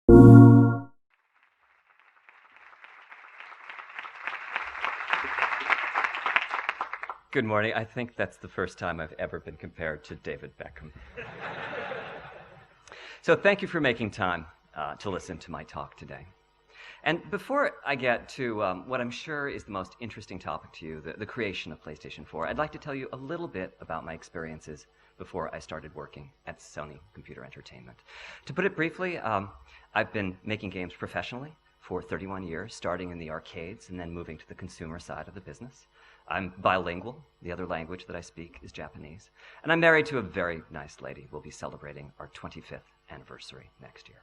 Good morning. I think that's the first time I've ever been compared to David Beckham. So thank you for making time to listen to my talk today. And before I get to what I'm sure is the most interesting topic to you, the creation of PlayStation 4, I'd like to tell you a little bit about my experiences before I started working at Sony Computer Entertainment. To put it briefly, I've been making games professionally for 31 years, starting in the arcades and then moving to the consumer side of the business. I'm bilingual. The other language that I speak is Japanese. And I'm married to a very nice lady. We'll be celebrating our 25th anniversary next year.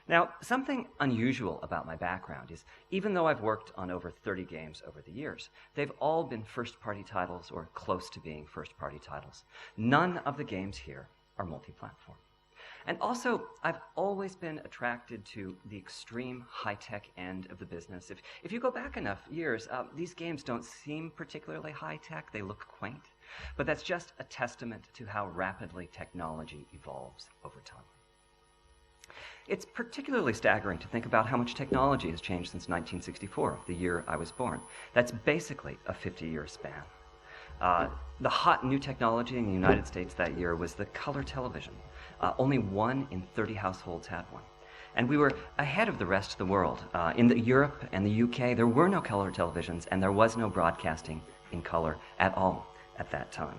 Now, something unusual about my background is, even though I've worked on over 30 games over the years, they've all been first-party titles or close to being first-party titles. None of the games here are multi-platform. And also, I've always been attracted to the extreme high-tech end of the business. If you go back enough years, these games don't seem particularly high-tech. They look quaint. But that's just a testament to how rapidly technology evolves over time. It's particularly staggering to think about how much technology has changed since 1964, the year I was born. That's basically a 50-year span. The hot new technology in the United States that year was the color television. Only 1 in 30 households had one. And we were ahead of the rest of the world. In Europe and the UK, there were no color televisions, and there was no broadcasting in color at all at that time.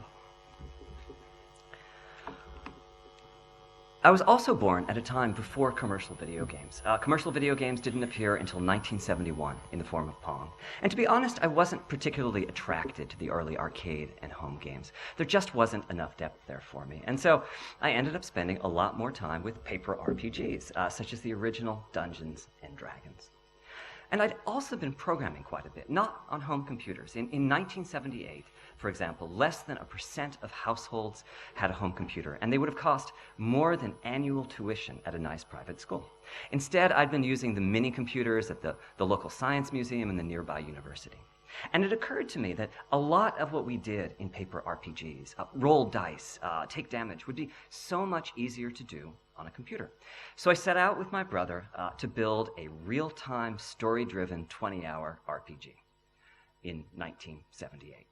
I was also born at a time before commercial video games. Commercial video games didn't appear until 1971 in the form of Pong. And to be honest, I wasn't particularly attracted to the early arcade and home games. There just wasn't enough depth there for me. And so I ended up spending a lot more time with paper RPGs, such as the original Dungeons and Dragons. And I'd also been programming quite a bit, not on home computers. In 1978, for example, less than 1% of households had a home computer, and they would have cost more than annual tuition at a nice private school. Instead, I'd been using the mini computers at the local science museum and the nearby university. And it occurred to me that a lot of what we did in paper RPGs, roll dice, take damage, would be so much easier to do on a computer. So I set out with my brother to build a real-time, story-driven 20-hour RPG in 1978.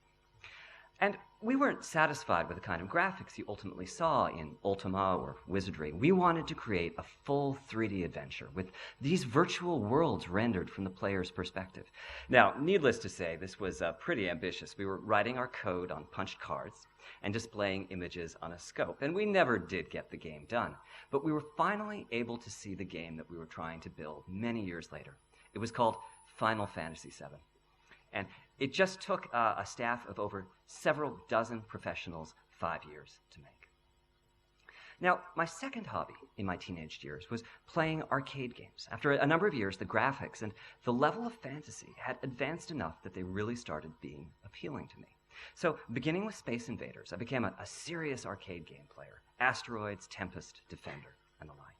And we weren't satisfied with the kind of graphics you ultimately saw in Ultima or Wizardry. We wanted to create a full 3D adventure with these virtual worlds rendered from the player's perspective. Now, needless to say, this was pretty ambitious. We were writing our code on punched cards and displaying images on a scope. And we never did get the game done. But we were finally able to see the game that we were trying to build many years later. It was called Final Fantasy VII. And it just took a staff of over several dozen professionals 5 years to make. Now, my second hobby in my teenage years was playing arcade games. After a number of years, the graphics and the level of fantasy had advanced enough that they really started being appealing to me. So, beginning with Space Invaders, I became a serious arcade game player. Asteroids, Tempest, Defender, and the like.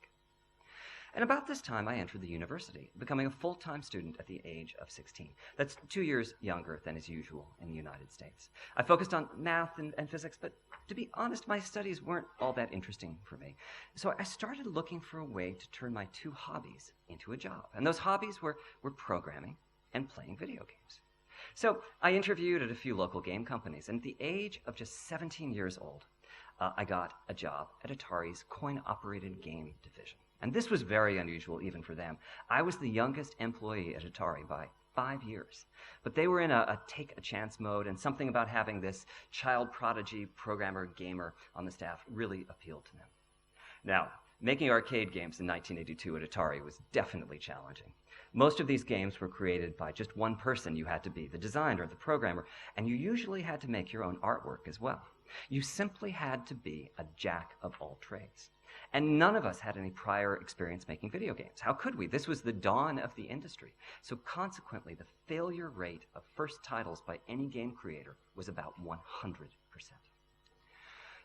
And about this time, I entered the university, becoming a full-time student at the age of 16. That's 2 years younger than is usual in the United States. I focused on math and physics, but to be honest, my studies weren't all that interesting for me. So I started looking for a way to turn my two hobbies into a job. And those hobbies were programming and playing video games. So I interviewed at a few local game companies, and at the age of just 17 years old, I got a job at Atari's coin-operated game division. And this was very unusual even for them. I was the youngest employee at Atari by 5 years. But they were in a take-a-chance mode, and something about having this child prodigy programmer gamer on the staff really appealed to them. Now, making arcade games in 1982 at Atari was definitely challenging. Most of these games were created by just one person. You had to be the designer, the programmer, and you usually had to make your own artwork as well. You simply had to be a jack of all trades. And none of us had any prior experience making video games. How could we? This was the dawn of the industry. So consequently, the failure rate of first titles by any game creator was about 100%.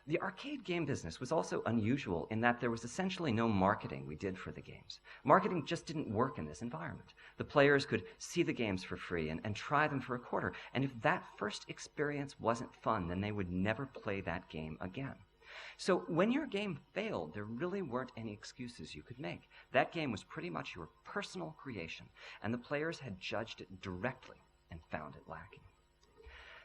The arcade game business was also unusual in that there was essentially no marketing we did for the games. Marketing just didn't work in this environment. The players could see the games for free and try them for a quarter, and if that first experience wasn't fun, then they would never play that game again. So when your game failed, there really weren't any excuses you could make. That game was pretty much your personal creation, and the players had judged it directly and found it lacking.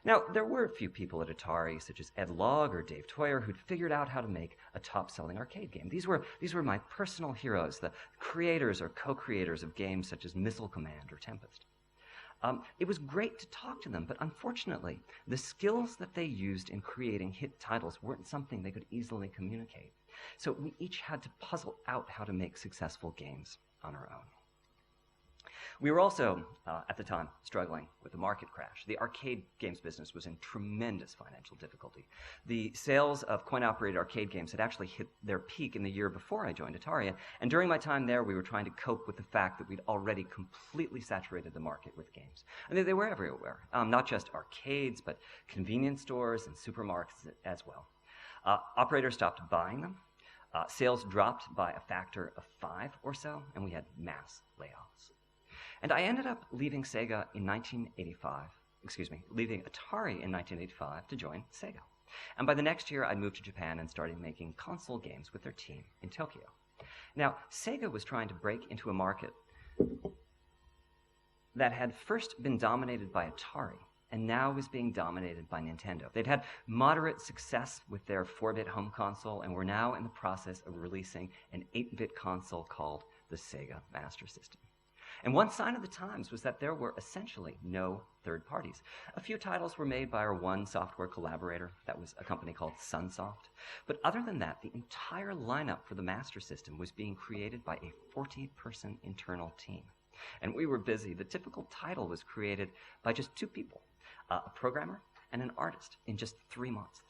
Now, there were a few people at Atari, such as Ed Logg or Dave Toyer, who'd figured out how to make a top-selling arcade game. These were my personal heroes, the creators or co-creators of games such as Missile Command or Tempest. It was great to talk to them, but unfortunately, the skills that they used in creating hit titles weren't something they could easily communicate. So we each had to puzzle out how to make successful games on our own. We were also, at the time, struggling with the market crash. The arcade games business was in tremendous financial difficulty. The sales of coin-operated arcade games had actually hit their peak in the year before I joined Atari, and during my time there, we were trying to cope with the fact that we'd already completely saturated the market with games. And they were everywhere, not just arcades, but convenience stores and supermarkets as well. Operators stopped buying them. Sales dropped by a factor of 5 or so, and we had mass layoffs. And I ended up leaving leaving Atari in 1985 to join Sega. And by the next year, I'd moved to Japan and started making console games with their team in Tokyo. Now, Sega was trying to break into a market that had first been dominated by Atari and now was being dominated by Nintendo. They'd had moderate success with their 4-bit home console and were now in the process of releasing an 8-bit console called the Sega Master System. And one sign of the times was that there were essentially no third parties. A few titles were made by our one software collaborator. That was a company called Sunsoft. But other than that, the entire lineup for the Master System was being created by a 40-person internal team. And we were busy. The typical title was created by just 2 people, a programmer and an artist, in just 3 months.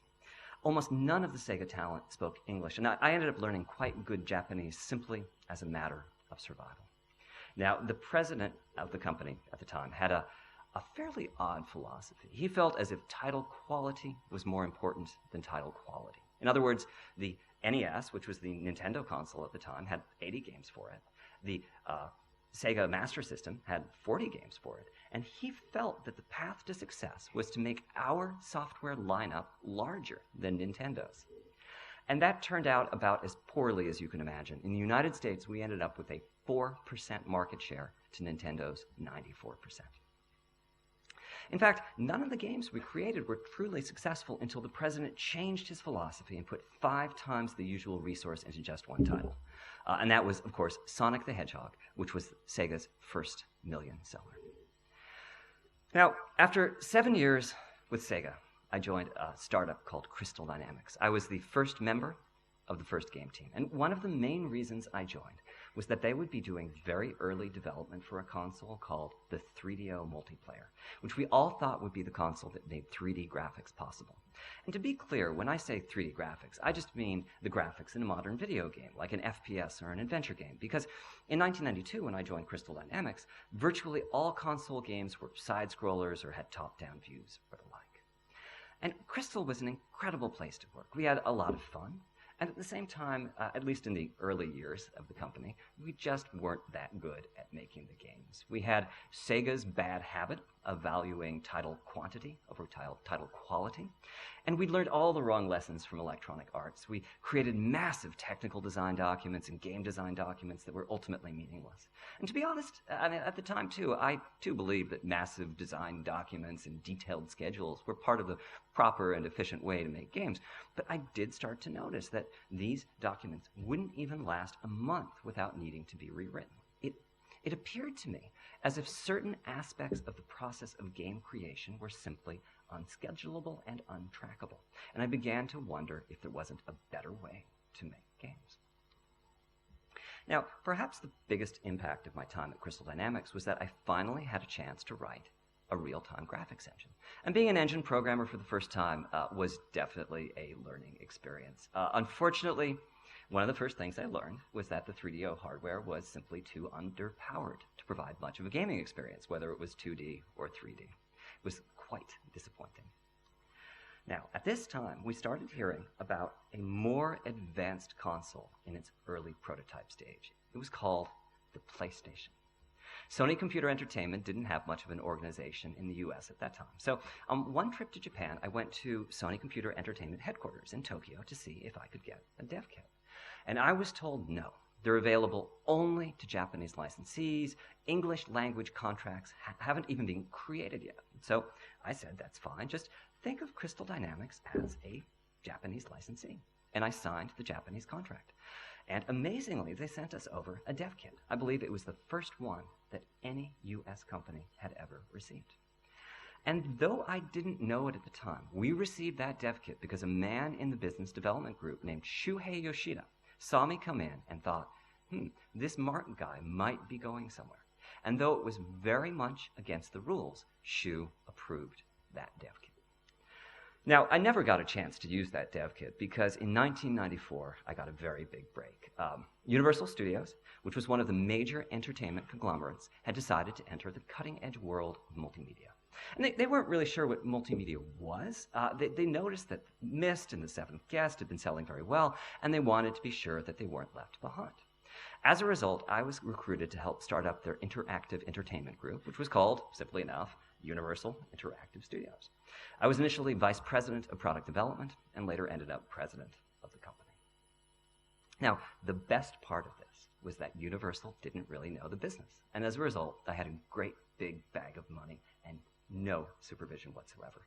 Almost none of the Sega talent spoke English, and I ended up learning quite good Japanese simply as a matter of survival. Now, the president of the company at the time had a fairly odd philosophy. He felt as if title quality was more important than title quality. In other words, the NES, which was the Nintendo console at the time, had 80 games for it. The Sega Master System had 40 games for it. And he felt that the path to success was to make our software lineup larger than Nintendo's. And that turned out about as poorly as you can imagine. In the United States, we ended up with a 4% market share to Nintendo's 94%. In fact, none of the games we created were truly successful until the president changed his philosophy and put 5 times the usual resource into just one title. And that was, of course, Sonic the Hedgehog, which was Sega's first million seller. Now, after 7 years with Sega, I joined a startup called Crystal Dynamics. I was the first member of the first game team. And one of the main reasons I joined was that they would be doing very early development for a console called the 3DO Multiplayer, which we all thought would be the console that made 3D graphics possible. And to be clear, when I say 3D graphics, I just mean the graphics in a modern video game, like an FPS or an adventure game. Because in 1992, when I joined Crystal Dynamics, virtually all console games were side-scrollers or had top-down views or the like. And Crystal was an incredible place to work. We had a lot of fun. And at the same time, at least in the early years of the company, we just weren't that good at making the games. We had Sega's bad habit of valuing title quantity over title quality. And we learned all the wrong lessons from Electronic Arts. We created massive technical design documents and game design documents that were ultimately meaningless. And to be honest, at the time too, I too believed that massive design documents and detailed schedules were part of the proper and efficient way to make games. But I did start to notice that these documents wouldn't even last a month without needing to be rewritten. It appeared to me as if certain aspects of the process of game creation were simply unschedulable and untrackable. And I began to wonder if there wasn't a better way to make games. Now, perhaps the biggest impact of my time at Crystal Dynamics was that I finally had a chance to write a real-time graphics engine. And being an engine programmer for the first time was definitely a learning experience. Unfortunately, one of the first things I learned was that the 3DO hardware was simply too underpowered to provide much of a gaming experience, whether it was 2D or 3D. It was quite disappointing. Now, at this time, we started hearing about a more advanced console in its early prototype stage. It was called the PlayStation. Sony Computer Entertainment didn't have much of an organization in the US at that time. So on one trip to Japan, I went to Sony Computer Entertainment headquarters in Tokyo to see if I could get a dev kit. And I was told no. They're available only to Japanese licensees. English language contracts haven't even been created yet. So I said, that's fine. Just think of Crystal Dynamics as a Japanese licensee. And I signed the Japanese contract. And amazingly, they sent us over a dev kit. I believe it was the first one that any US company had ever received. And though I didn't know it at the time, we received that dev kit because a man in the business development group named Shuhei Yoshida saw me come in and thought, this Martin guy might be going somewhere. And though it was very much against the rules, Shu approved that dev kit. Now, I never got a chance to use that dev kit because in 1994, I got a very big break. Universal Studios, which was one of the major entertainment conglomerates, had decided to enter the cutting-edge world of multimedia. And they weren't really sure what multimedia was. They noticed that Myst and The Seventh Guest had been selling very well, and they wanted to be sure that they weren't left behind. As a result, I was recruited to help start up their interactive entertainment group, which was called, simply enough, Universal Interactive Studios. I was initially vice president of product development and later ended up president of the company. Now, the best part of this was that Universal didn't really know the business. And as a result, I had a great big bag of money and no supervision whatsoever.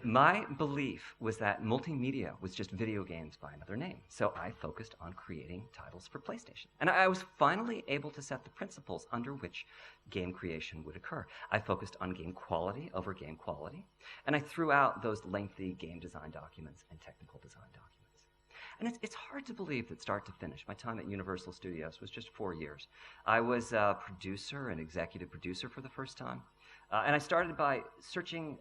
My belief was that multimedia was just video games by another name, so I focused on creating titles for PlayStation. And I was finally able to set the principles under which game creation would occur. I focused on game quality over game quality, and I threw out those lengthy game design documents and technical design documents. And it's hard to believe that start to finish, my time at Universal Studios was just 4 years. I was a producer and executive producer for the first time, and I started by searching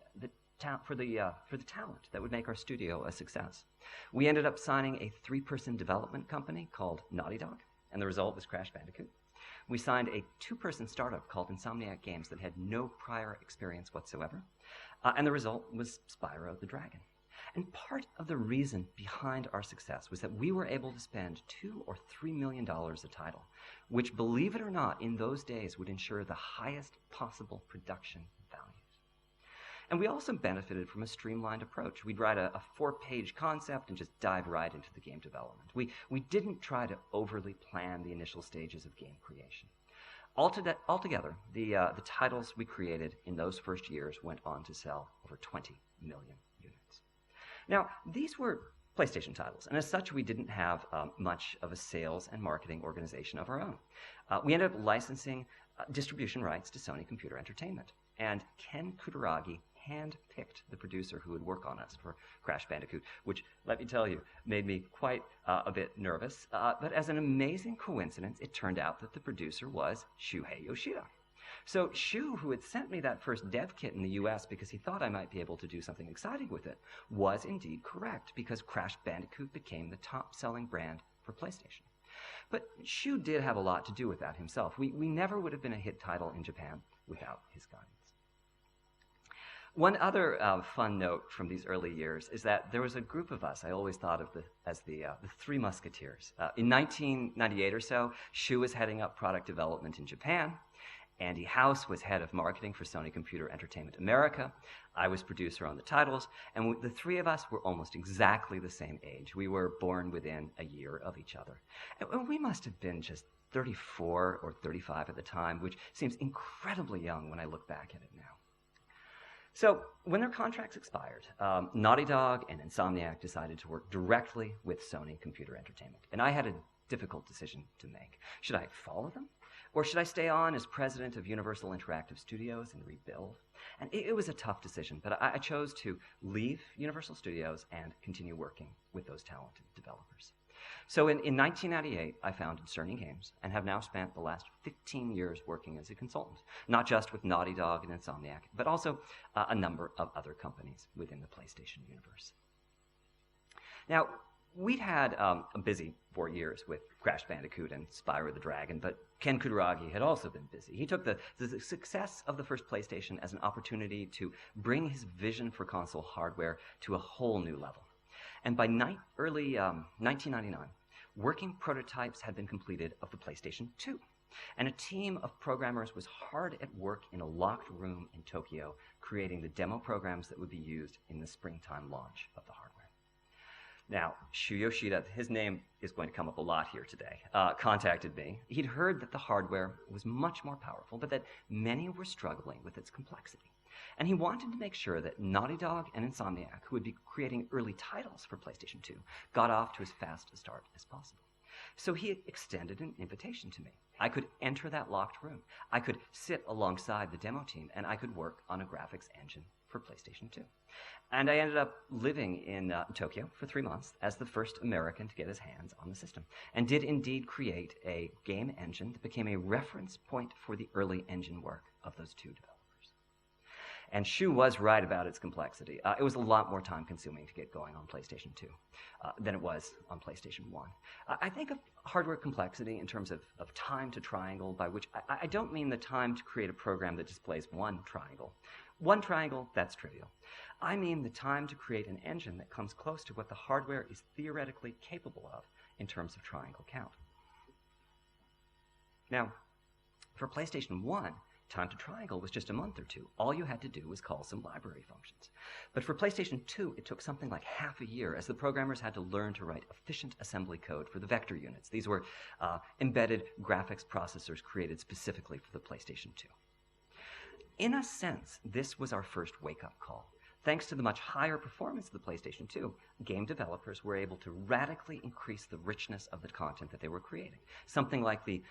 for the talent that would make our studio a success. We ended up signing a 3-person development company called Naughty Dog, and the result was Crash Bandicoot. We signed a 2-person startup called Insomniac Games that had no prior experience whatsoever, and the result was Spyro the Dragon. And part of the reason behind our success was that we were able to spend $2 or $3 million a title, which, believe it or not, in those days would ensure the highest possible production values. And we also benefited from a streamlined approach. We'd write a 4-page concept and just dive right into the game development. We didn't try to overly plan the initial stages of game creation. Altogether, the titles we created in those first years went on to sell over 20 million units. Now, these were PlayStation titles, and as such, we didn't have much of a sales and marketing organization of our own. We ended up licensing distribution rights to Sony Computer Entertainment, and Ken Kutaragi hand-picked the producer who would work on us for Crash Bandicoot, which, let me tell you, made me quite a bit nervous. But as an amazing coincidence, it turned out that the producer was Shuhei Yoshida. So Shu, who had sent me that first dev kit in the US because he thought I might be able to do something exciting with it, was indeed correct, because Crash Bandicoot became the top-selling brand for PlayStation. But Shu did have a lot to do with that himself. We never would have been a hit title in Japan without his guidance. One other fun note from these early years is that there was a group of us I always thought of as the Three Musketeers. In 1998 or so, Shu was heading up product development in Japan. Andy House was head of marketing for Sony Computer Entertainment America. I was producer on the titles, and the three of us were almost exactly the same age. We were born within a year of each other. And we must have been just 34 or 35 at the time, which seems incredibly young when I look back at it now. So when their contracts expired, Naughty Dog and Insomniac decided to work directly with Sony Computer Entertainment. And I had a difficult decision to make. Should I follow them? Or should I stay on as president of Universal Interactive Studios and rebuild? And it was a tough decision, but I chose to leave Universal Studios and continue working with those talented developers. So in 1998, I founded Cerny Games and have now spent the last 15 years working as a consultant, not just with Naughty Dog and Insomniac, but also a number of other companies within the PlayStation universe. Now, we'd had a busy 4 years with Crash Bandicoot and Spyro the Dragon, but Ken Kutaragi had also been busy. He took the success of the first PlayStation as an opportunity to bring his vision for console hardware to a whole new level. And by early 1999, working prototypes had been completed of the PlayStation 2. And a team of programmers was hard at work in a locked room in Tokyo, creating the demo programs that would be used in the springtime launch of the hardware. Now, Shu Yoshida, his name is going to come up a lot here today, contacted me. He'd heard that the hardware was much more powerful, but that many were struggling with its complexity. And he wanted to make sure that Naughty Dog and Insomniac, who would be creating early titles for PlayStation 2, got off to as fast a start as possible. So he extended an invitation to me. I could enter that locked room. I could sit alongside the demo team, and I could work on a graphics engine for PlayStation 2. And I ended up living in Tokyo for 3 months as the first American to get his hands on the system, and did indeed create a game engine that became a reference point for the early engine work of those two developers. And Shu was right about its complexity. It was a lot more time-consuming to get going on PlayStation 2 than it was on PlayStation 1. I think of hardware complexity in terms of time to triangle, by which I don't mean the time to create a program that displays one triangle. One triangle, that's trivial. I mean the time to create an engine that comes close to what the hardware is theoretically capable of in terms of triangle count. Now, for PlayStation 1, time to triangle was just a month or two. All you had to do was call some library functions. But for PlayStation 2, it took something like half a year, as the programmers had to learn to write efficient assembly code for the vector units. These were embedded graphics processors created specifically for the PlayStation 2. In a sense, this was our first wake-up call. Thanks to the much higher performance of the PlayStation 2, game developers were able to radically increase the richness of the content that they were creating. Something like the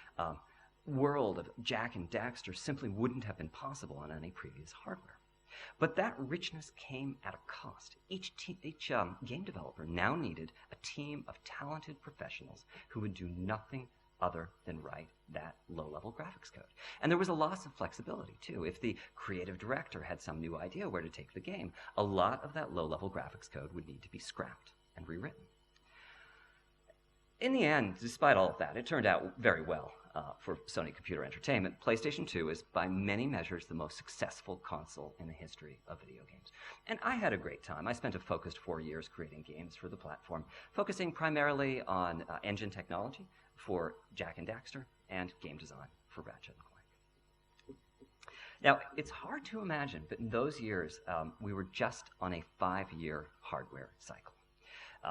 world of Jak and Daxter simply wouldn't have been possible on any previous hardware. But that richness came at a cost. Each game developer now needed a team of talented professionals who would do nothing other than write that low-level graphics code. And there was a loss of flexibility, too. If the creative director had some new idea where to take the game, a lot of that low-level graphics code would need to be scrapped and rewritten. In the end, despite all of that, it turned out very well for Sony Computer Entertainment. PlayStation 2 is, by many measures, the most successful console in the history of video games. And I had a great time. I spent a focused 4 years creating games for the platform, focusing primarily on engine technology for Jak and Daxter and game design for Ratchet & Clank. Now, it's hard to imagine, but in those years, we were just on a 5-year hardware cycle.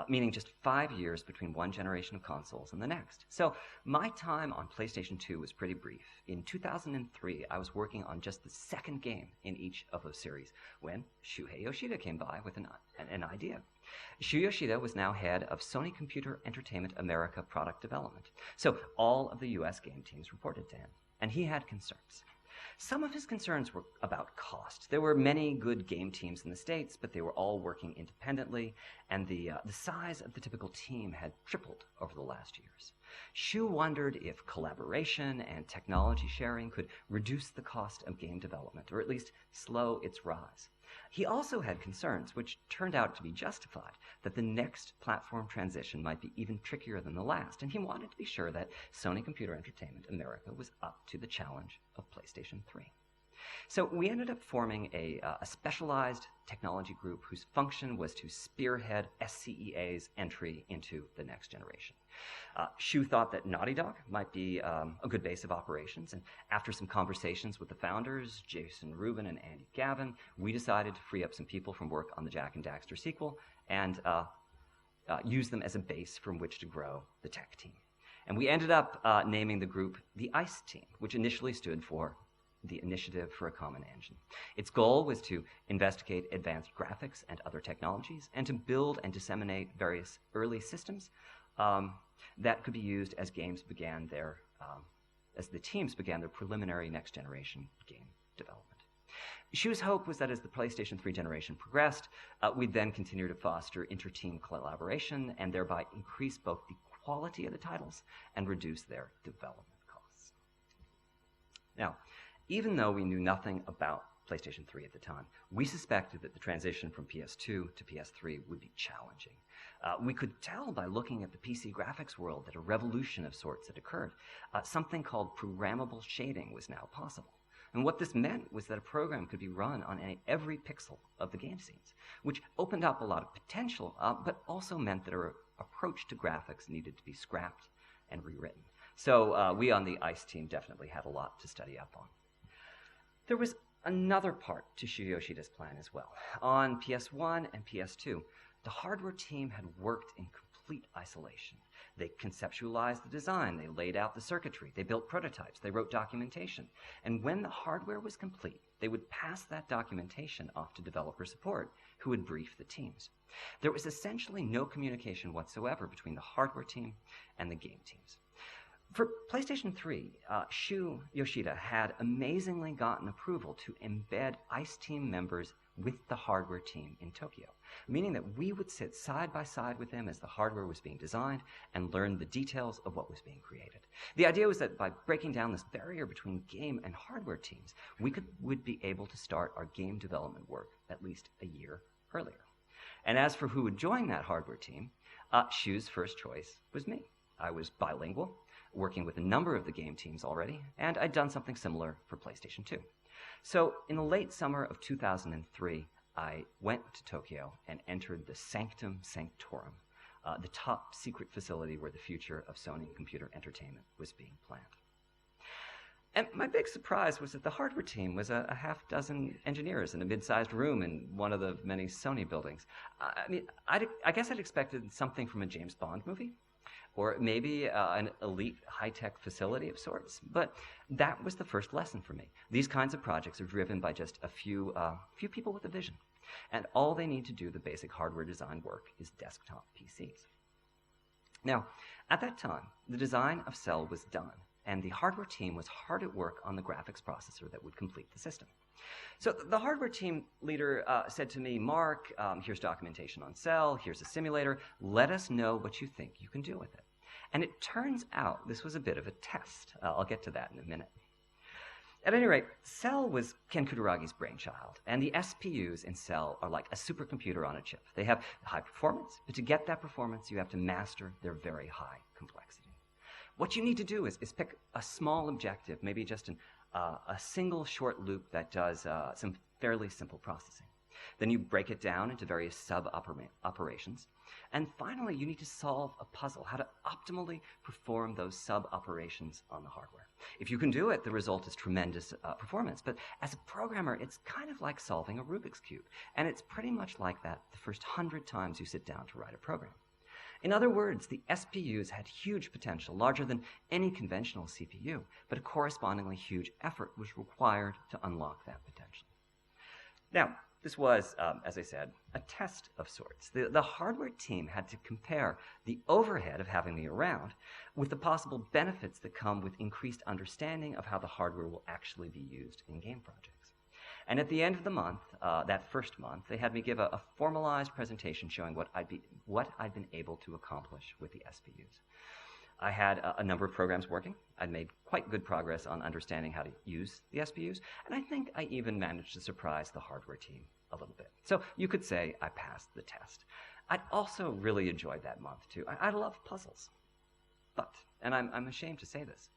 Meaning just 5 years between one generation of consoles and the next. So my time on PlayStation 2 was pretty brief. In 2003, I was working on just the second game in each of those series when Shuhei Yoshida came by with an idea. Shu Yoshida was now head of Sony Computer Entertainment America product development. So all of the US game teams reported to him, and he had concerns. Some of his concerns were about cost. There were many good game teams in the States, but they were all working independently, and the size of the typical team had tripled over the last years. Shu wondered if collaboration and technology sharing could reduce the cost of game development, or at least slow its rise. He also had concerns, which turned out to be justified, that the next platform transition might be even trickier than the last, and he wanted to be sure that Sony Computer Entertainment America was up to the challenge of PlayStation 3. So we ended up forming a specialized technology group whose function was to spearhead SCEA's entry into the next generation. Shu thought that Naughty Dog might be a good base of operations, and after some conversations with the founders, Jason Rubin and Andy Gavin, we decided to free up some people from work on the Jak and Daxter sequel and use them as a base from which to grow the tech team. And we ended up naming the group the ICE team, which initially stood for the Initiative for a Common Engine. Its goal was to investigate advanced graphics and other technologies and to build and disseminate various early systems that could be used as games began as the teams began their preliminary next generation game development. Shu's hope was that as the PlayStation 3 generation progressed, we'd then continue to foster inter-team collaboration and thereby increase both the quality of the titles and reduce their development costs. Now, even though we knew nothing about PlayStation 3 at the time, we suspected that the transition from PS2 to PS3 would be challenging. We could tell by looking at the PC graphics world that a revolution of sorts had occurred. Something called programmable shading was now possible. And what this meant was that a program could be run on every pixel of the game scenes, which opened up a lot of potential, but also meant that our approach to graphics needed to be scrapped and rewritten. So we on the ICE team definitely had a lot to study up on. There was another part to Shu Yoshida's plan as well. On PS1 and PS2, the hardware team had worked in complete isolation. They conceptualized the design, they laid out the circuitry, they built prototypes, they wrote documentation. And when the hardware was complete, they would pass that documentation off to developer support, who would brief the teams. There was essentially no communication whatsoever between the hardware team and the game teams. For PlayStation 3, Shu Yoshida had amazingly gotten approval to embed ICE team members with the hardware team in Tokyo, meaning that we would sit side by side with them as the hardware was being designed and learn the details of what was being created. The idea was that by breaking down this barrier between game and hardware teams, would be able to start our game development work at least a year earlier. And as for who would join that hardware team, Shu's first choice was me. I was bilingual, working with a number of the game teams already, and I'd done something similar for PlayStation 2. So in the late summer of 2003, I went to Tokyo and entered the Sanctum Sanctorum, the top secret facility where the future of Sony computer entertainment was being planned. And my big surprise was that the hardware team was a half dozen engineers in a mid-sized room in one of the many Sony buildings. I guess I'd expected something from a James Bond movie, or maybe an elite high-tech facility of sorts. But that was the first lesson for me. These kinds of projects are driven by just a few people with a vision. And all they need to do the basic hardware design work is desktop PCs. Now, at that time, the design of Cell was done, and the hardware team was hard at work on the graphics processor that would complete the system. So the hardware team leader said to me, Mark, here's documentation on Cell, here's a simulator, let us know what you think you can do with it. And it turns out this was a bit of a test. I'll get to that in a minute. At any rate, Cell was Ken Kutaragi's brainchild, and the SPUs in Cell are like a supercomputer on a chip. They have high performance, but to get that performance, you have to master their very high complexity. What you need to do is pick a small objective, maybe just a single short loop that does some fairly simple processing. Then you break it down into various sub-operations. And finally, you need to solve a puzzle, how to optimally perform those sub-operations on the hardware. If you can do it, the result is tremendous performance. But as a programmer, it's kind of like solving a Rubik's Cube. And it's pretty much like that the first 100 times you sit down to write a program. In other words, the SPUs had huge potential, larger than any conventional CPU, but a correspondingly huge effort was required to unlock that potential. Now, this was, as I said, a test of sorts. The hardware team had to compare the overhead of having me around with the possible benefits that come with increased understanding of how the hardware will actually be used in game projects. And at the end of the month, that first month, they had me give a formalized presentation showing what I'd been able to accomplish with the SPUs. I had a number of programs working. I'd made quite good progress on understanding how to use the SPUs, and I think I even managed to surprise the hardware team a little bit. So you could say I passed the test. I'd also really enjoyed that month, too. I love puzzles. But, and I'm ashamed to say this,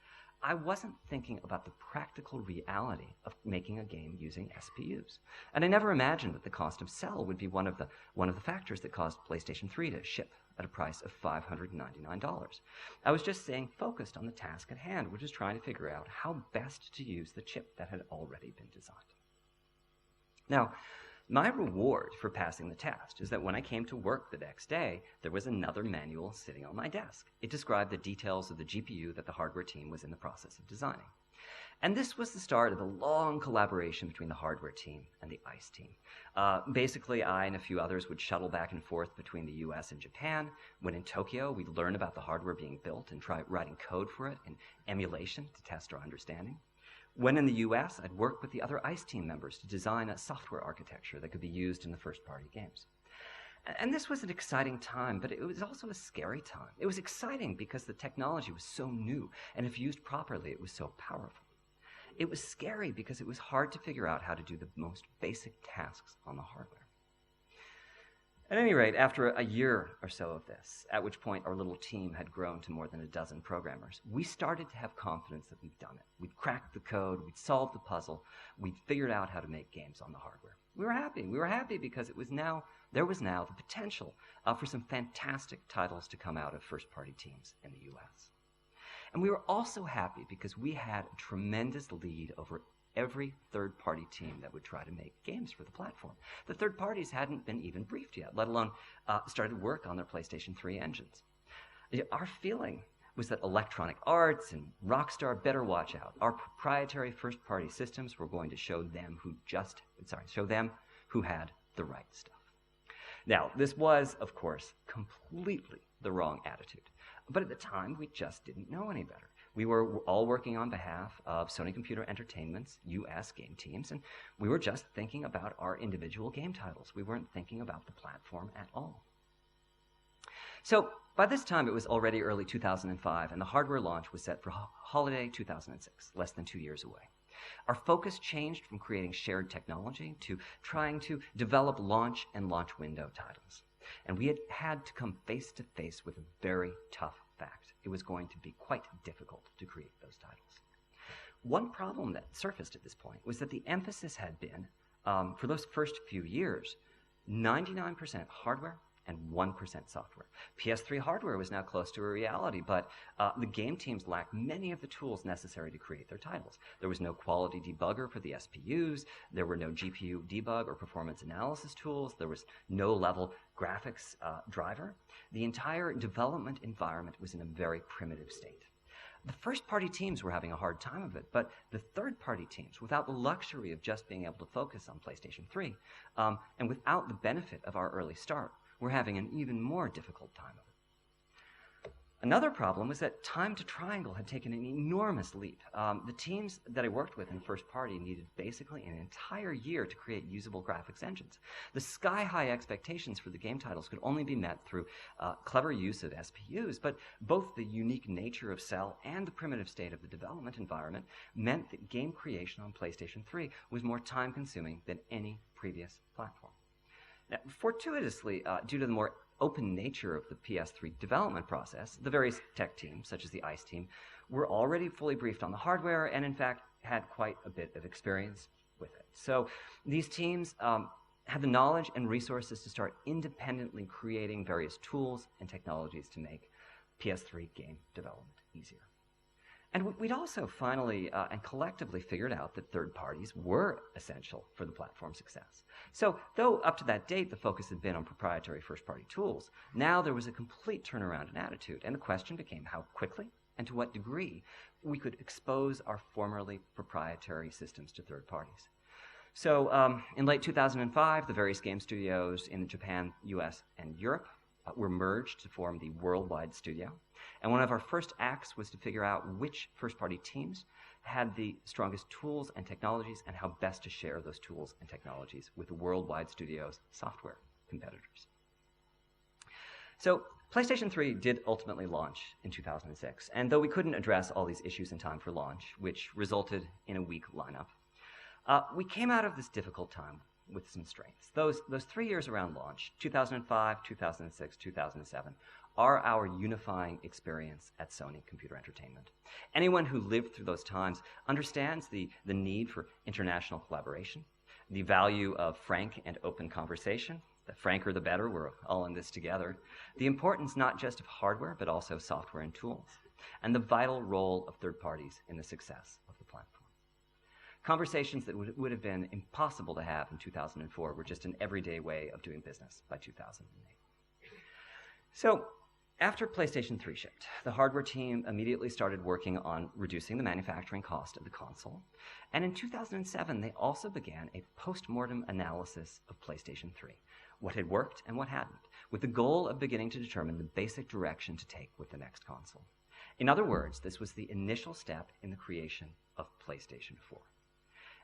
I wasn't thinking about the practical reality of making a game using SPUs. And I never imagined that the cost of Cell would be one of the factors that caused PlayStation 3 to ship at a price of $599. I was just staying focused on the task at hand, which is trying to figure out how best to use the chip that had already been designed. Now, my reward for passing the test is that when I came to work the next day, there was another manual sitting on my desk. It described the details of the GPU that the hardware team was in the process of designing. And this was the start of a long collaboration between the hardware team and the ICE team. Basically, I and a few others would shuttle back and forth between the US and Japan. When in Tokyo, we'd learn about the hardware being built and try writing code for it in emulation to test our understanding. When in the US, I'd work with the other ICE team members to design a software architecture that could be used in the first-party games. And this was an exciting time, but it was also a scary time. It was exciting because the technology was so new, and if used properly, it was so powerful. It was scary because it was hard to figure out how to do the most basic tasks on the hardware. At any rate, after a year or so of this, at which point our little team had grown to more than a dozen programmers, we started to have confidence that we'd done it. We'd cracked the code, we'd solved the puzzle, we'd figured out how to make games on the hardware. We were happy. We were happy because there was now the potential for some fantastic titles to come out of first-party teams in the US. And we were also happy because we had a tremendous lead over every third-party team that would try to make games for the platform. The third parties hadn't been even briefed yet, let alone started work on their PlayStation 3 engines. Our feeling was that Electronic Arts and Rockstar better watch out. Our proprietary first-party systems were going to show them who had the right stuff. Now, this was, of course, completely the wrong attitude. But at the time, we just didn't know any better. We were all working on behalf of Sony Computer Entertainment's US game teams, and we were just thinking about our individual game titles. We weren't thinking about the platform at all. So by this time, it was already early 2005, and the hardware launch was set for holiday 2006, less than 2 years away. Our focus changed from creating shared technology to trying to develop launch and launch window titles. And we had to come face to face with a very tough fact. It was going to be quite difficult to create those titles. One problem that surfaced at this point was that the emphasis had been, for those first few years, 99% hardware and 1% software. PS3 hardware was now close to a reality, but the game teams lacked many of the tools necessary to create their titles. There was no quality debugger for the SPUs, there were no GPU debug or performance analysis tools, there was no level graphics driver. The entire development environment was in a very primitive state. The first-party teams were having a hard time of it, but the third-party teams, without the luxury of just being able to focus on PlayStation 3, and without the benefit of our early start, were having an even more difficult time of it. Another problem was that time to triangle had taken an enormous leap. The teams that I worked with in first party needed basically an entire year to create usable graphics engines. The sky-high expectations for the game titles could only be met through clever use of SPUs, but both the unique nature of Cell and the primitive state of the development environment meant that game creation on PlayStation 3 was more time-consuming than any previous platform. Now, fortuitously, due to the more open nature of the PS3 development process, the various tech teams, such as the ICE team, were already fully briefed on the hardware and, in fact, had quite a bit of experience with it. So these teams had the knowledge and resources to start independently creating various tools and technologies to make PS3 game development easier. And we'd also finally and collectively figured out that third parties were essential for the platform's success. So though up to that date the focus had been on proprietary first-party tools, now there was a complete turnaround in attitude, and the question became how quickly and to what degree we could expose our formerly proprietary systems to third parties. So in late 2005, the various game studios in Japan, US, and Europe were merged to form the worldwide studio. And one of our first acts was to figure out which first-party teams had the strongest tools and technologies and how best to share those tools and technologies with the worldwide studio's software competitors. So PlayStation 3 did ultimately launch in 2006, and though we couldn't address all these issues in time for launch, which resulted in a weak lineup, we came out of this difficult time with some strengths. Those 3 years around launch, 2005, 2006, 2007, are our unifying experience at Sony Computer Entertainment. Anyone who lived through those times understands the need for international collaboration, the value of frank and open conversation. The franker the better, we're all in this together. The importance not just of hardware, but also software and tools, and the vital role of third parties in the success of the platform. Conversations that would have been impossible to have in 2004 were just an everyday way of doing business by 2008. So, after PlayStation 3 shipped, the hardware team immediately started working on reducing the manufacturing cost of the console, and in 2007 they also began a post-mortem analysis of PlayStation 3, what had worked and what hadn't, with the goal of beginning to determine the basic direction to take with the next console. In other words, this was the initial step in the creation of PlayStation 4.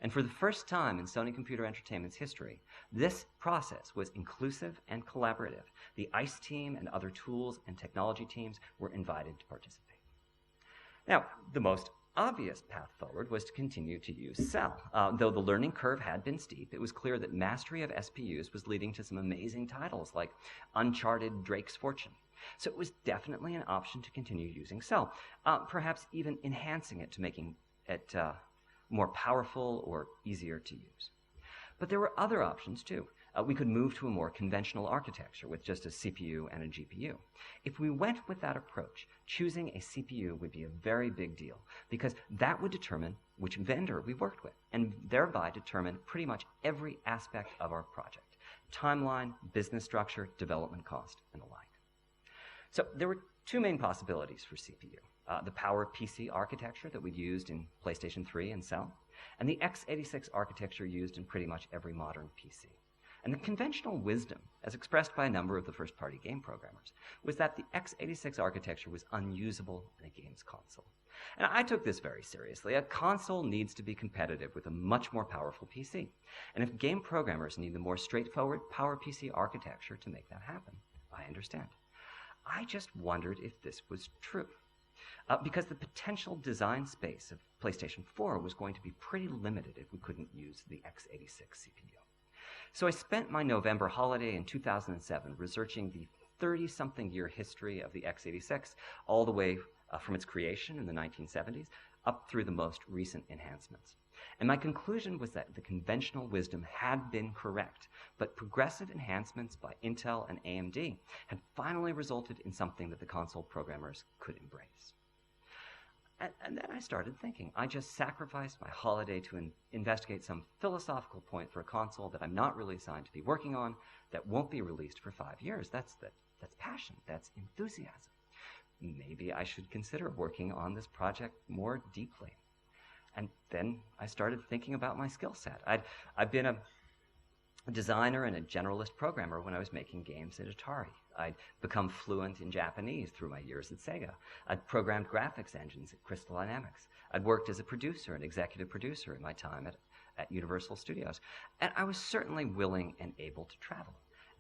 And for the first time in Sony Computer Entertainment's history, this process was inclusive and collaborative. The ICE team and other tools and technology teams were invited to participate. Now, the most obvious path forward was to continue to use Cell. Though the learning curve had been steep, it was clear that mastery of SPUs was leading to some amazing titles like Uncharted Drake's Fortune. So it was definitely an option to continue using Cell, perhaps even enhancing it to making it more powerful or easier to use. But there were other options too. We could move to a more conventional architecture with just a CPU and a GPU. If we went with that approach, choosing a CPU would be a very big deal because that would determine which vendor we worked with and thereby determine pretty much every aspect of our project: timeline, business structure, development cost, and the like. So there were two main possibilities for CPU. The PowerPC architecture that we used in PlayStation 3 and Cell, and the x86 architecture used in pretty much every modern PC. And the conventional wisdom, as expressed by a number of the first-party game programmers, was that the x86 architecture was unusable in a games console. And I took this very seriously. A console needs to be competitive with a much more powerful PC. And if game programmers need the more straightforward PowerPC architecture to make that happen, I understand. I just wondered if this was true. Because the potential design space of PlayStation 4 was going to be pretty limited if we couldn't use the x86 CPU. So I spent my November holiday in 2007 researching the 30-something year history of the x86, all the way from its creation in the 1970s up through the most recent enhancements. And my conclusion was that the conventional wisdom had been correct, but progressive enhancements by Intel and AMD had finally resulted in something that the console programmers could embrace. And then I started thinking, I just sacrificed my holiday to investigate some philosophical point for a console that I'm not really assigned to be working on, that won't be released for 5 years. That's passion, that's enthusiasm. Maybe I should consider working on this project more deeply. And then I started thinking about my skill set. I've been a designer and a generalist programmer when I was making games at Atari. I'd become fluent in Japanese through my years at Sega. I'd programmed graphics engines at Crystal Dynamics. I'd worked as a producer and executive producer in my time at Universal Studios. And I was certainly willing and able to travel.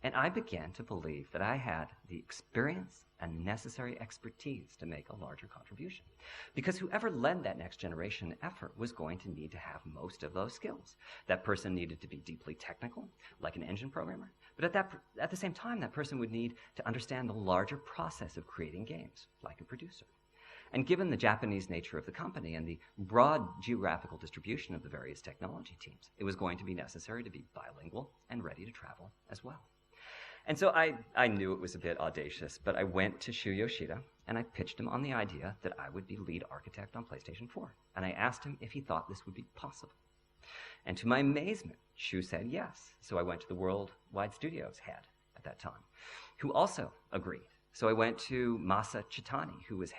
And I began to believe that I had the experience and necessary expertise to make a larger contribution. Because whoever led that next generation effort was going to need to have most of those skills. That person needed to be deeply technical, like an engine programmer, but at the same time, that person would need to understand the larger process of creating games, like a producer. And given the Japanese nature of the company and the broad geographical distribution of the various technology teams, it was going to be necessary to be bilingual and ready to travel as well. And so I knew it was a bit audacious, but I went to Shu Yoshida and I pitched him on the idea that I would be lead architect on PlayStation 4. And I asked him if he thought this would be possible. And to my amazement, Shu said yes. So I went to the Worldwide Studios head at that time, who also agreed. So I went to Masa Chitani, who was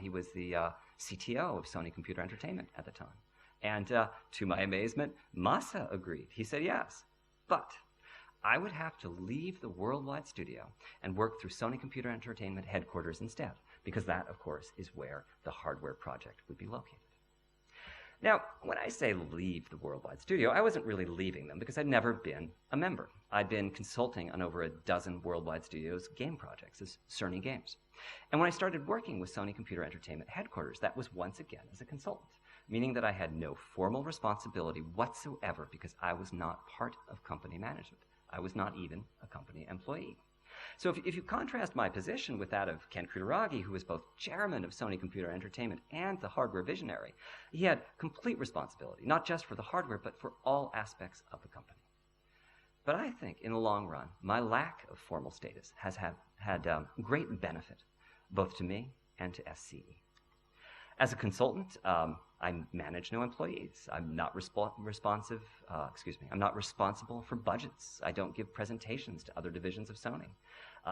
he was the CTO of Sony Computer Entertainment at the time. And to my amazement, Masa agreed. He said yes, but I would have to leave the Worldwide Studio and work through Sony Computer Entertainment headquarters instead, because that, of course, is where the hardware project would be located. Now, when I say leave the Worldwide Studio, I wasn't really leaving them because I'd never been a member. I'd been consulting on over a dozen Worldwide Studios game projects as Cerny Games. And when I started working with Sony Computer Entertainment headquarters, that was once again as a consultant, meaning that I had no formal responsibility whatsoever because I was not part of company management. I was not even a company employee. So if you contrast my position with that of Ken Kutaragi, who was both chairman of Sony Computer Entertainment and the hardware visionary, he had complete responsibility, not just for the hardware, but for all aspects of the company. But I think, in the long run, my lack of formal status has had great benefit, both to me and to SCE. As a consultant, I manage no employees. I'm not I'm not responsible for budgets. I don't give presentations to other divisions of Sony.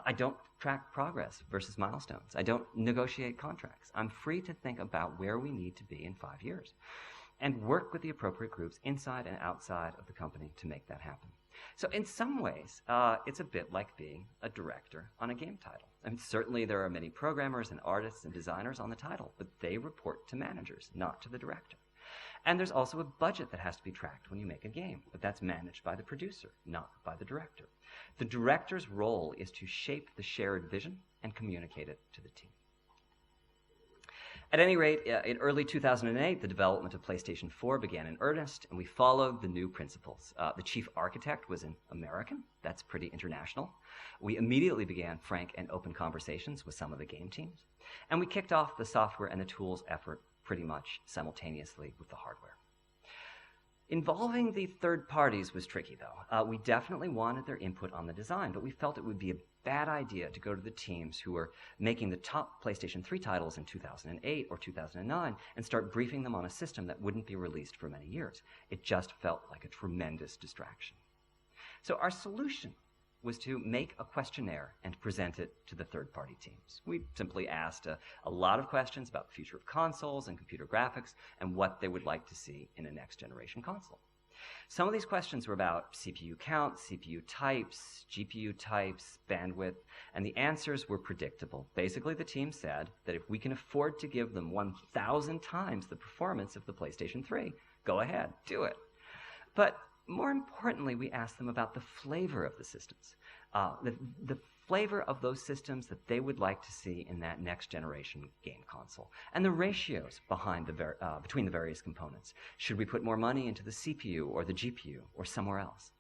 I don't track progress versus milestones. I don't negotiate contracts. I'm free to think about where we need to be in 5 years and work with the appropriate groups inside and outside of the company to make that happen. So in some ways, it's a bit like being a director on a game title. I mean, certainly there are many programmers and artists and designers on the title, but they report to managers, not to the director. And there's also a budget that has to be tracked when you make a game, but that's managed by the producer, not by the director. The director's role is to shape the shared vision and communicate it to the team. At any rate, in early 2008, the development of PlayStation 4 began in earnest, and we followed the new principles. The chief architect was an American. That's pretty international. We immediately began frank and open conversations with some of the game teams, and we kicked off the software and the tools effort pretty much simultaneously with the hardware. Involving the third parties was tricky, though. We definitely wanted their input on the design, but we felt it would be a bad idea to go to the teams who were making the top PlayStation 3 titles in 2008 or 2009 and start briefing them on a system that wouldn't be released for many years. It just felt like a tremendous distraction. So our solution was to make a questionnaire and present it to the third-party teams. We simply asked a lot of questions about the future of consoles and computer graphics and what they would like to see in a next-generation console. Some of these questions were about CPU count, CPU types, GPU types, bandwidth, and the answers were predictable. Basically, the team said that if we can afford to give them 1,000 times the performance of the PlayStation 3, go ahead, do it. But more importantly, we asked them about the flavor of the systems, the flavor of those systems that they would like to see in that next-generation game console, and the ratios between the various components. Should we put more money into the CPU or the GPU or somewhere else?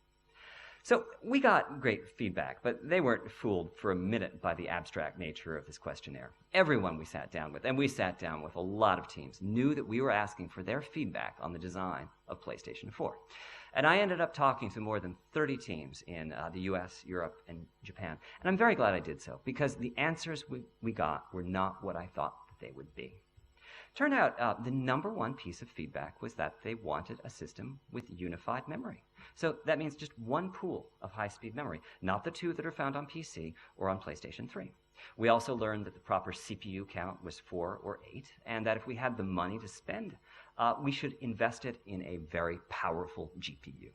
So we got great feedback, but they weren't fooled for a minute by the abstract nature of this questionnaire. Everyone we sat down with, and we sat down with a lot of teams, knew that we were asking for their feedback on the design of PlayStation 4. And I ended up talking to more than 30 teams in the US, Europe, and Japan. And I'm very glad I did so, because the answers we got were not what I thought that they would be. Turned out the number one piece of feedback was that they wanted a system with unified memory. So that means just one pool of high-speed memory, not the two that are found on PC or on PlayStation 3. We also learned that the proper CPU count was 4 or 8, and that if we had the money to spend, we should invest it in a very powerful GPU.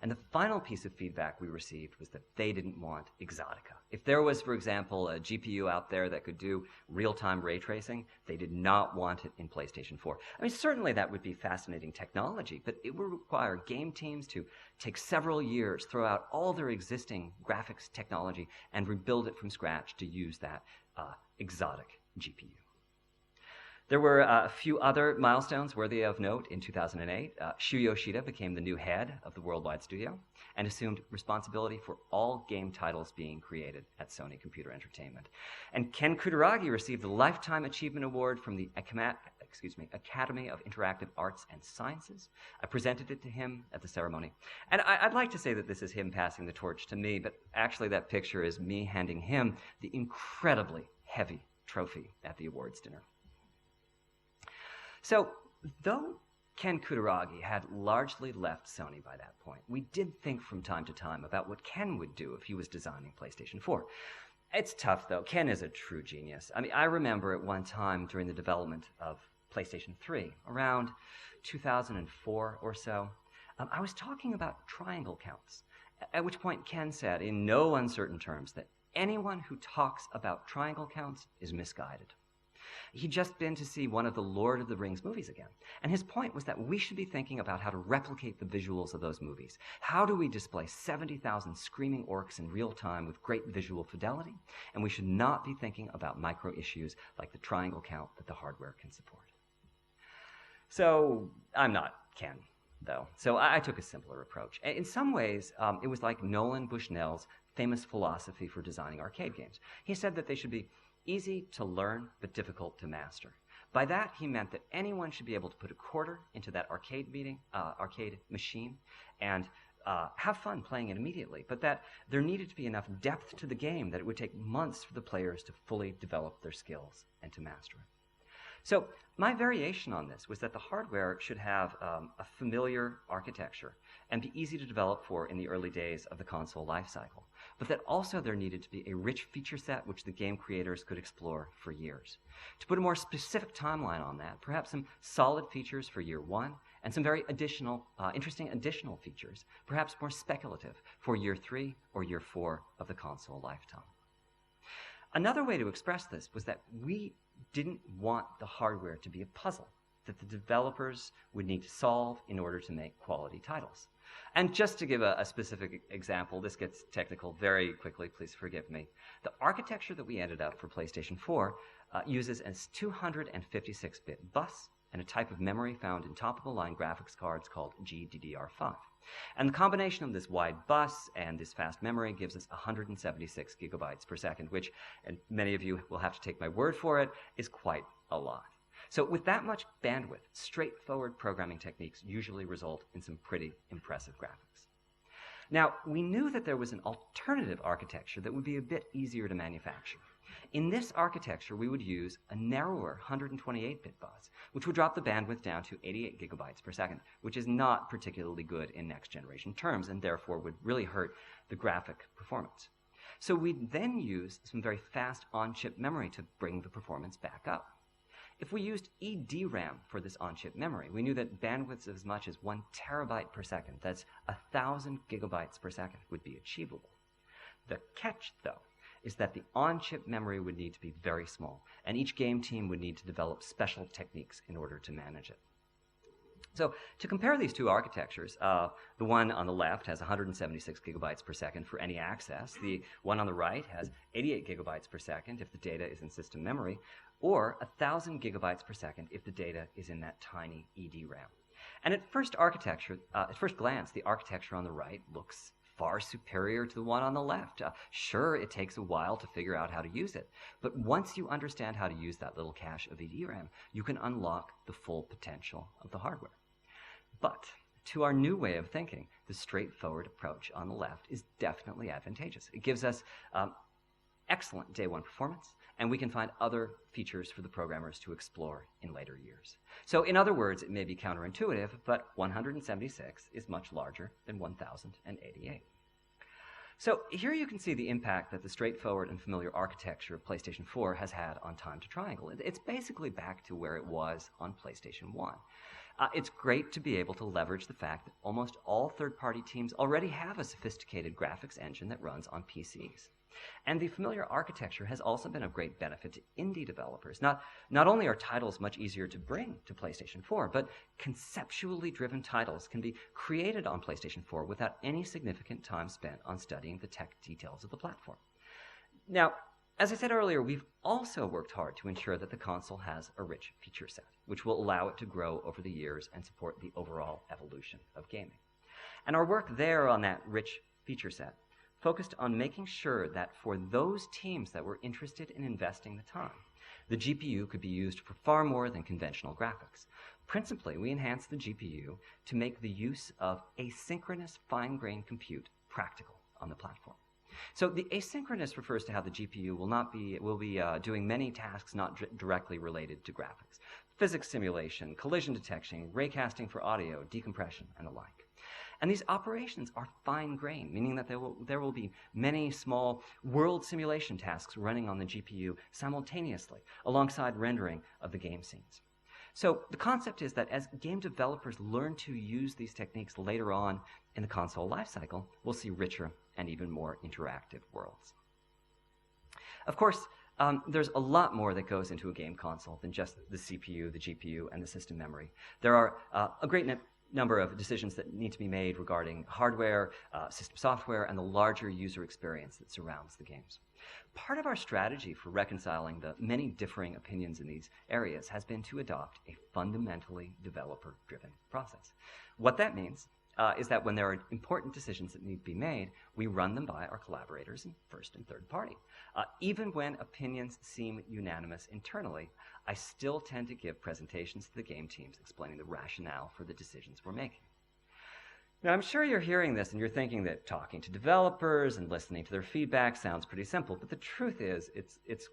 And the final piece of feedback we received was that they didn't want exotica. If there was, for example, a GPU out there that could do real-time ray tracing, they did not want it in PlayStation 4. I mean, certainly that would be fascinating technology, but it would require game teams to take several years, throw out all their existing graphics technology, and rebuild it from scratch to use that exotic GPU. There were a few other milestones worthy of note in 2008. Shu Yoshida became the new head of the worldwide studio and assumed responsibility for all game titles being created at Sony Computer Entertainment. And Ken Kutaragi received the Lifetime Achievement Award from the Academy of Interactive Arts and Sciences. I presented it to him at the ceremony. And I'd like to say that this is him passing the torch to me, but actually that picture is me handing him the incredibly heavy trophy at the awards dinner. So, though Ken Kutaragi had largely left Sony by that point, we did think from time to time about what Ken would do if he was designing PlayStation 4. It's tough, though. Ken is a true genius. I mean, I remember at one time during the development of PlayStation 3, around 2004 or so, I was talking about triangle counts, at which point Ken said, in no uncertain terms, that anyone who talks about triangle counts is misguided. He'd just been to see one of the Lord of the Rings movies again, and his point was that we should be thinking about how to replicate the visuals of those movies. How do we display 70,000 screaming orcs in real time with great visual fidelity? And we should not be thinking about micro issues like the triangle count that the hardware can support. So I'm not Ken, though, so I took a simpler approach. In some ways, it was like Nolan Bushnell's famous philosophy for designing arcade games. He said that they should be easy to learn, but difficult to master. By that, he meant that anyone should be able to put a quarter into that arcade machine and have fun playing it immediately, but that there needed to be enough depth to the game that it would take months for the players to fully develop their skills and to master it. So my variation on this was that the hardware should have a familiar architecture and be easy to develop for in the early days of the console lifecycle, but that also there needed to be a rich feature set which the game creators could explore for years. To put a more specific timeline on that, perhaps some solid features for year one and some very interesting additional features, perhaps more speculative, for year 3 or year 4 of the console lifetime. Another way to express this was that we didn't want the hardware to be a puzzle that the developers would need to solve in order to make quality titles. And just to give a specific example, this gets technical very quickly, please forgive me. The architecture that we ended up for PlayStation 4 uses a 256-bit bus and a type of memory found in top-of-the-line graphics cards called GDDR5. And the combination of this wide bus and this fast memory gives us 176 gigabytes per second, which, and many of you will have to take my word for it, is quite a lot. So with that much bandwidth, straightforward programming techniques usually result in some pretty impressive graphics. Now, we knew that there was an alternative architecture that would be a bit easier to manufacture. In this architecture, we would use a narrower 128-bit bus, which would drop the bandwidth down to 88 gigabytes per second, which is not particularly good in next-generation terms, and therefore would really hurt the graphic performance. So we'd then use some very fast on-chip memory to bring the performance back up. If we used EDRAM for this on-chip memory, we knew that bandwidths of as much as 1 terabyte per second, that's 1,000 gigabytes per second, would be achievable. The catch, though, is that the on-chip memory would need to be very small, and each game team would need to develop special techniques in order to manage it. So to compare these two architectures, the one on the left has 176 gigabytes per second for any access. The one on the right has 88 gigabytes per second if the data is in system memory, or 1,000 gigabytes per second if the data is in that tiny EDRAM. And at first glance, the architecture on the right looks far superior to the one on the left. Sure, it takes a while to figure out how to use it, but once you understand how to use that little cache of EDRAM, you can unlock the full potential of the hardware. But to our new way of thinking, the straightforward approach on the left is definitely advantageous. It gives us excellent day one performance, and we can find other features for the programmers to explore in later years. So in other words, it may be counterintuitive, but 176 is much larger than 1088. So here you can see the impact that the straightforward and familiar architecture of PlayStation 4 has had on Time to Triangle. It's basically back to where it was on PlayStation 1. It's great to be able to leverage the fact that almost all third-party teams already have a sophisticated graphics engine that runs on PCs. And the familiar architecture has also been of great benefit to indie developers. Not only are titles much easier to bring to PlayStation 4, but conceptually driven titles can be created on PlayStation 4 without any significant time spent on studying the tech details of the platform. Now, as I said earlier, we've also worked hard to ensure that the console has a rich feature set, which will allow it to grow over the years and support the overall evolution of gaming. And our work there on that rich feature set focused on making sure that for those teams that were interested in investing the time, the GPU could be used for far more than conventional graphics. Principally, we enhanced the GPU to make the use of asynchronous fine-grained compute practical on the platform. So the asynchronous refers to how the GPU will be doing many tasks not directly related to graphics. Physics simulation, collision detection, raycasting for audio, decompression, and the like. And these operations are fine-grained, meaning that there will be many small world simulation tasks running on the GPU simultaneously, alongside rendering of the game scenes. So the concept is that as game developers learn to use these techniques later on in the console lifecycle, we'll see richer and even more interactive worlds. Of course, there's a lot more that goes into a game console than just the CPU, the GPU, and the system memory. There are a great number of decisions that need to be made regarding hardware, system software, and the larger user experience that surrounds the games. Part of our strategy for reconciling the many differing opinions in these areas has been to adopt a fundamentally developer-driven process. What that means is that when there are important decisions that need to be made, we run them by our collaborators in first and third party. Even when opinions seem unanimous internally, I still tend to give presentations to the game teams explaining the rationale for the decisions we're making. Now, I'm sure you're hearing this and you're thinking that talking to developers and listening to their feedback sounds pretty simple, but the truth is it's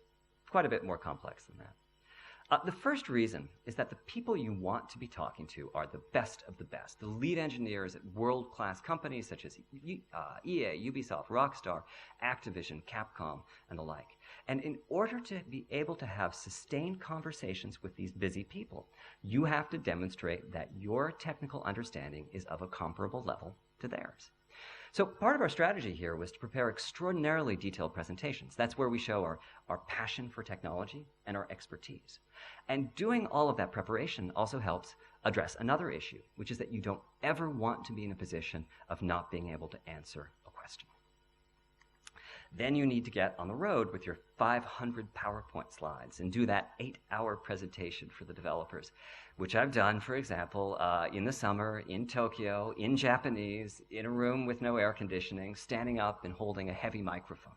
quite a bit more complex than that. The first reason is that the people you want to be talking to are the best of the best, the lead engineers at world-class companies such as EA, Ubisoft, Rockstar, Activision, Capcom, and the like. And in order to be able to have sustained conversations with these busy people, you have to demonstrate that your technical understanding is of a comparable level to theirs. So part of our strategy here was to prepare extraordinarily detailed presentations. That's where we show our passion for technology and our expertise. And doing all of that preparation also helps address another issue, which is that you don't ever want to be in a position of not being able to answer a question. Then you need to get on the road with your 500 PowerPoint slides and do that 8-hour presentation for the developers, which I've done, for example, in the summer, in Tokyo, in Japanese, in a room with no air conditioning, standing up and holding a heavy microphone.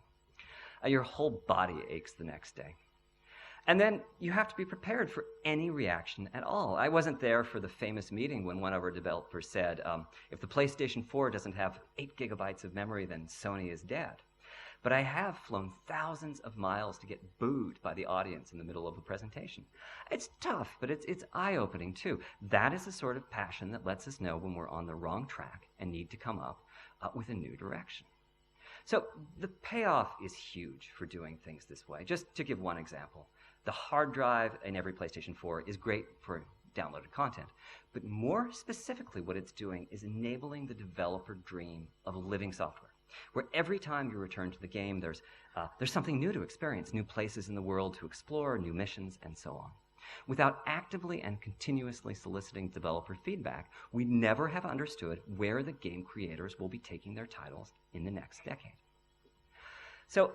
Your whole body aches the next day. And then you have to be prepared for any reaction at all. I wasn't there for the famous meeting when one of our developers said, if the PlayStation 4 doesn't have 8 gigabytes of memory, then Sony is dead. But I have flown thousands of miles to get booed by the audience in the middle of a presentation. It's tough, but it's eye-opening too. That is the sort of passion that lets us know when we're on the wrong track and need to come up with a new direction. So the payoff is huge for doing things this way. Just to give one example, the hard drive in every PlayStation 4 is great for downloaded content, but more specifically what it's doing is enabling the developer dream of living software, where every time you return to the game, there's something new to experience, new places in the world to explore, new missions, and so on. Without actively and continuously soliciting developer feedback, we'd never have understood where the game creators will be taking their titles in the next decade. So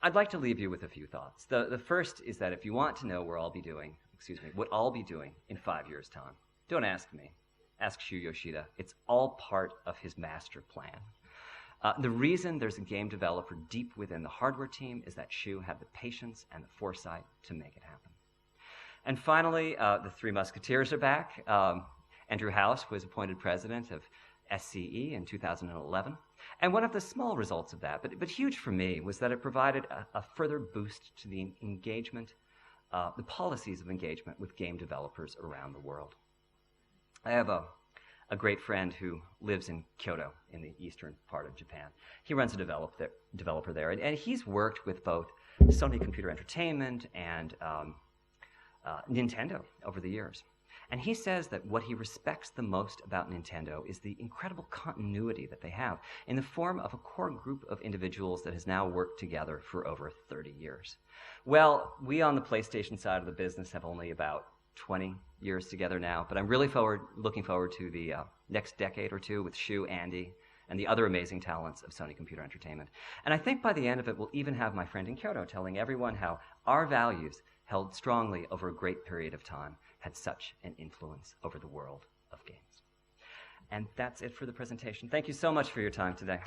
I'd like to leave you with a few thoughts. The first is that if you want to know what I'll be doing in 5 years' time, don't ask me. Ask Shu Yoshida. It's all part of his master plan. The reason there's a game developer deep within the hardware team is that Shu had the patience and the foresight to make it happen. And finally, the Three Musketeers are back. Andrew House was appointed president of SCE in 2011. And one of the small results of that, but huge for me, was that it provided a further boost to the engagement, the policies of engagement with game developers around the world. I have a great friend who lives in Kyoto in the eastern part of Japan. He runs a developer there, and he's worked with both Sony Computer Entertainment and Nintendo over the years. And he says that what he respects the most about Nintendo is the incredible continuity that they have in the form of a core group of individuals that has now worked together for over 30 years. Well, we on the PlayStation side of the business have only about 20 years together now, but I'm really looking forward to the next decade or two with Shu, Andy, and the other amazing talents of Sony Computer Entertainment. And I think by the end of it, we'll even have my friend in Kyoto telling everyone how our values, held strongly over a great period of time, had such an influence over the world of games. And that's it for the presentation. Thank you so much for your time today.